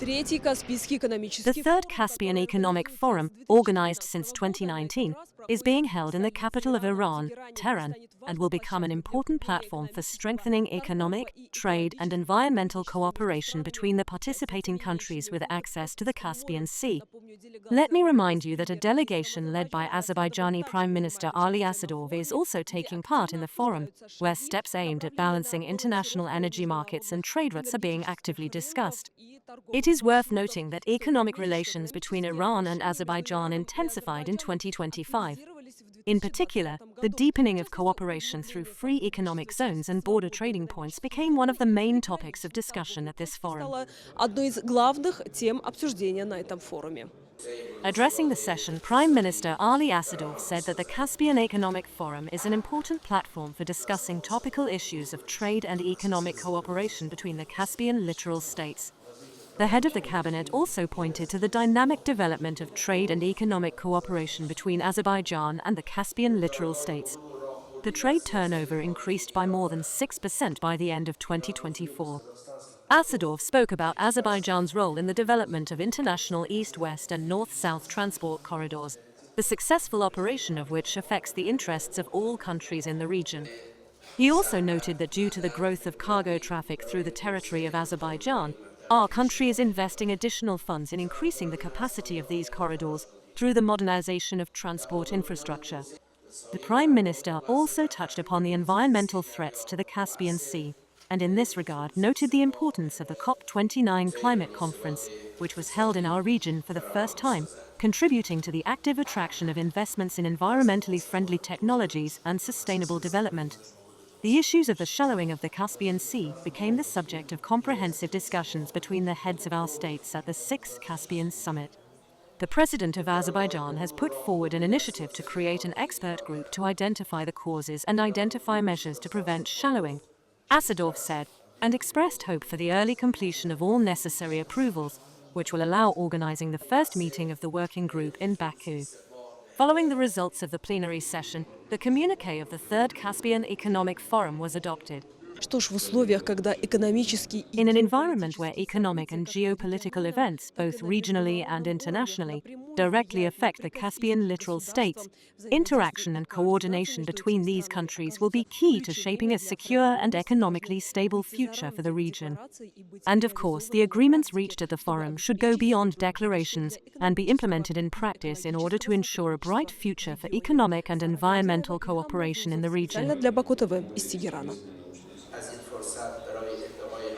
The Third Caspian Economic Forum, organized since 2019, is being held in the capital of Iran, Tehran, and will become an important platform for strengthening economic, trade, and environmental cooperation between the participating countries with access to the Caspian Sea. Let me remind you that a delegation led by Azerbaijani Prime Minister Ali Asadov is also taking part in the forum, where steps aimed at balancing international energy markets and trade routes are being actively discussed. It is worth noting that economic relations between Iran and Azerbaijan intensified in 2025. In particular, the deepening of cooperation through free economic zones and border trading points became one of the main topics of discussion at this forum. Addressing the session, Prime Minister Ali Asadov said that the Caspian Economic Forum is an important platform for discussing topical issues of trade and economic cooperation between the Caspian littoral states. The head of the cabinet also pointed to the dynamic development of trade and economic cooperation between Azerbaijan and the Caspian littoral states. The trade turnover increased by more than 6% by the end of 2024. Asadov spoke about Azerbaijan's role in the development of international east-west and north-south transport corridors, the successful operation of which affects the interests of all countries in the region. He also noted that due to the growth of cargo traffic through the territory of Azerbaijan, our country is investing additional funds in increasing the capacity of these corridors through the modernization of transport infrastructure. The Prime Minister also touched upon the environmental threats to the Caspian Sea, and in this regard noted the importance of the COP29 climate conference, which was held in our region for the first time, contributing to the active attraction of investments in environmentally friendly technologies and sustainable development. The issues of the shallowing of the Caspian Sea became the subject of comprehensive discussions between the heads of our states at the 6th Caspian Summit. The President of Azerbaijan has put forward an initiative to create an expert group to identify the causes and identify measures to prevent shallowing, Asadov said, and expressed hope for the early completion of all necessary approvals, which will allow organizing the first meeting of the working group in Baku. Following the results of the plenary session, the communiqué of the Third Caspian Economic Forum was adopted. In an environment where economic and geopolitical events, both regionally and internationally, directly affect the Caspian littoral states, interaction and coordination between these countries will be key to shaping a secure and economically stable future for the region. And of course, the agreements reached at the forum should go beyond declarations and be implemented in practice in order to ensure a bright future for economic and environmental cooperation in the region.